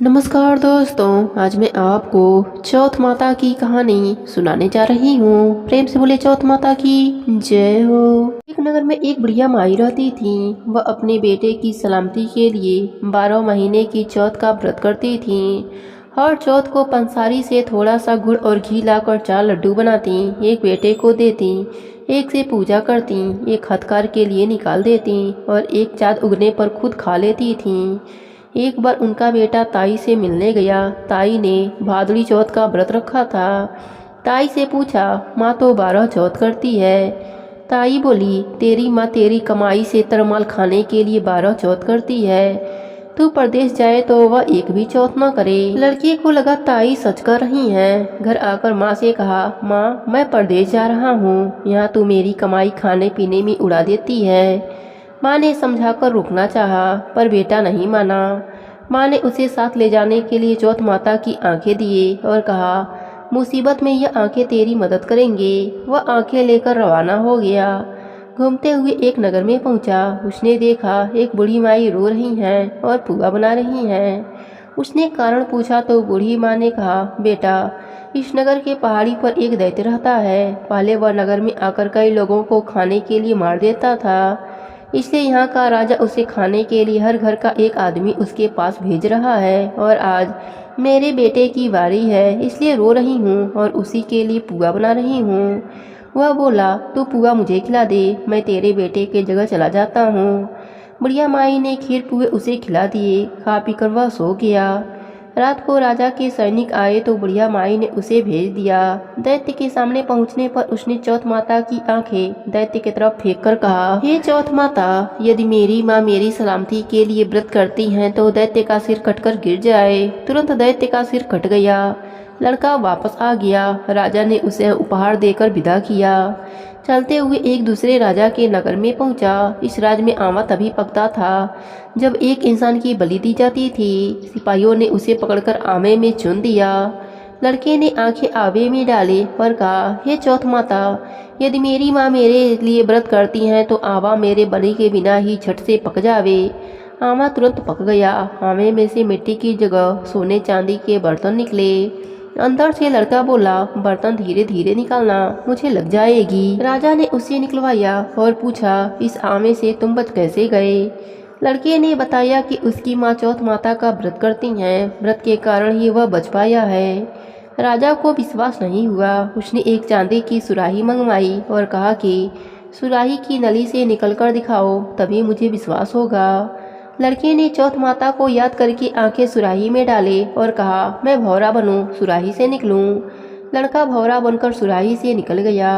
नमस्कार दोस्तों, आज मैं आपको चौथ माता की कहानी सुनाने जा रही हूँ। प्रेम से बोले चौथ माता की जय हो। एक नगर में एक बुढ़िया माई रहती थी। वह अपने बेटे की सलामती के लिए 12 महीने की चौथ का व्रत करती थी। हर चौथ को पंसारी से थोड़ा सा गुड़ और घी लाकर 4 लड्डू बनाती, एक बेटे को देती, एक से पूजा करती, एक हथकार के लिए निकाल देती और एक चाँद उगने पर खुद खा लेती थी। एक बार उनका बेटा ताई से मिलने गया। ताई ने भादुड़ी चौथ का व्रत रखा था। ताई से पूछा, माँ तो 12 चौथ करती है। ताई बोली, तेरी माँ तेरी कमाई से तरमाल खाने के लिए 12 चौथ करती है। तू परदेश जाए तो वह एक भी चौथ न करे। लड़के को लगा ताई सच कर रही हैं। घर आकर माँ से कहा, माँ मैं परदेश जा रहा हूँ, यहाँ तू मेरी कमाई खाने पीने में उड़ा देती है। माँ ने समझाकर रोकना चाहा, पर बेटा नहीं माना। माँ ने उसे साथ ले जाने के लिए चौथ माता की आंखें दिए और कहा, मुसीबत में यह आंखें तेरी मदद करेंगे। वह आंखें लेकर रवाना हो गया। घूमते हुए एक नगर में पहुंचा। उसने देखा एक बूढ़ी माई रो रही हैं और पुआ बना रही हैं। उसने कारण पूछा तो बूढ़ी माँ ने कहा, बेटा इस नगर के पहाड़ी पर एक दैत्य रहता है। पहले वह नगर में आकर कई लोगों को खाने के लिए मार देता था, इसलिए यहाँ का राजा उसे खाने के लिए हर घर का एक आदमी उसके पास भेज रहा है। और आज मेरे बेटे की बारी है, इसलिए रो रही हूँ और उसी के लिए पुआ बना रही हूँ। वह बोला, तू पुआ मुझे खिला दे, मैं तेरे बेटे के जगह चला जाता हूँ। बुढ़िया माई ने खीर पुए उसे खिला दिए। खा पीकर वह सो गया। रात को राजा के सैनिक आए तो बुढ़िया माई ने उसे भेज दिया। दैत्य के सामने पहुंचने पर उसने चौथ माता की आंखें दैत्य की तरफ फेंक कर कहा, हे चौथ माता, यदि मेरी माँ मेरी सलामती के लिए व्रत करती हैं तो दैत्य का सिर कटकर गिर जाए। तुरंत दैत्य का सिर कट गया। लड़का वापस आ गया। राजा ने उसे उपहार देकर विदा किया। चलते हुए एक दूसरे राजा के नगर में पहुंचा। इस राज में आमा तभी पकता था जब एक इंसान की बलि दी जाती थी। सिपाहियों ने उसे पकड़कर आमे में चुन दिया। लड़के ने आंखें आवे में डाले और कहा, हे चौथ माता, यदि मेरी माँ मेरे लिए व्रत करती हैं तो आवा मेरे बलि के बिना ही झट से पक जावे। आमा तुरंत पक गया। आमे में से मिट्टी की जगह सोने चांदी के बर्तन निकले। अंदर से लड़का बोला, बर्तन धीरे धीरे निकालना, मुझे लग जाएगी। राजा ने उसे निकलवाया और पूछा, इस आमे से तुम बच कैसे गए? लड़के ने बताया कि उसकी माँ चौथ माता का व्रत करती हैं, व्रत के कारण ही वह बच पाया है। राजा को विश्वास नहीं हुआ। उसने एक चांदी की सुराही मंगवाई और कहा कि सुराही की नली से निकलकर दिखाओ, तभी मुझे विश्वास होगा। लड़के ने चौथ माता को याद करके आंखें सुराही में डाले और कहा, मैं भौरा बनूं, सुराही से निकलूं। लड़का भौरा बनकर सुराही से निकल गया।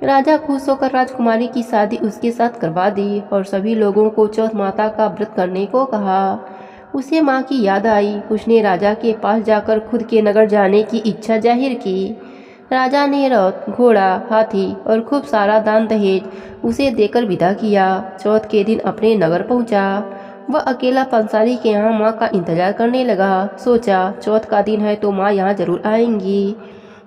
राजा खुश होकर राजकुमारी की शादी उसके साथ करवा दी और सभी लोगों को चौथ माता का व्रत करने को कहा। उसे माँ की याद आई। उसने राजा के पास जाकर खुद के नगर जाने की इच्छा जाहिर की। राजा ने रथ, घोड़ा, हाथी और खूब सारा दान दहेज उसे देकर विदा किया। चौथ के दिन अपने नगर पहुंचा। वह अकेला पंसारी के यहाँ माँ का इंतजार करने लगा। सोचा, चौथ का दिन है तो माँ यहाँ जरूर आएंगी।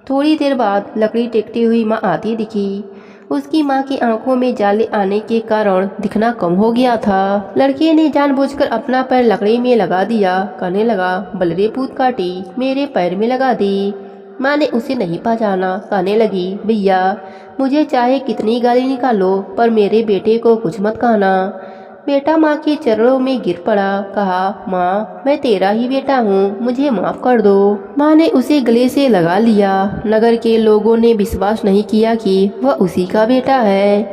थोड़ी देर बाद लकड़ी टेकती हुई माँ आती दिखी। उसकी माँ की आंखों में जाले आने के कारण दिखना कम हो गया था। लड़के ने जानबूझकर अपना पैर लकड़ी में लगा दिया। कहने लगा, बलरे पूत काटी, मेरे पैर में लगा दी। माँ ने उसे नहीं पहचाना। कहने लगी, भैया मुझे चाहे कितनी गाली निकालो, पर मेरे बेटे को कुछ मत कहना। बेटा माँ के चरणों में गिर पड़ा। कहा, माँ मैं तेरा ही बेटा हूँ, मुझे माफ कर दो। माँ ने उसे गले से लगा लिया। नगर के लोगों ने विश्वास नहीं किया कि वह उसी का बेटा है।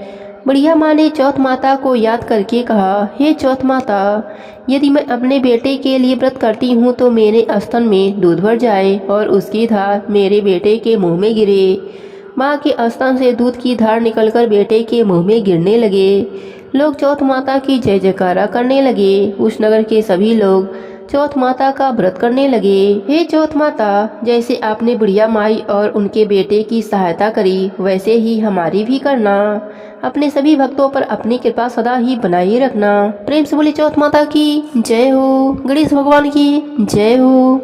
बुढ़िया माँ ने चौथ माता को याद करके कहा, हे चौथ माता, यदि मैं अपने बेटे के लिए व्रत करती हूँ तो मेरे स्तन में दूध भर जाए और उसकी धार मेरे बेटे के मुंह में गिरे। माँ के स्तन से दूध की धार निकलकर बेटे के मुंह में गिरने लगे। लोग चौथ माता की जय जयकारा करने लगे। उस नगर के सभी लोग चौथ माता का व्रत करने लगे। हे चौथ माता, जैसे आपने बुढ़िया माई और उनके बेटे की सहायता करी, वैसे ही हमारी भी करना। अपने सभी भक्तों पर अपनी कृपा सदा ही बनाए रखना। प्रेम से बोली चौथ माता की जय हो। गणेश भगवान की जय हो।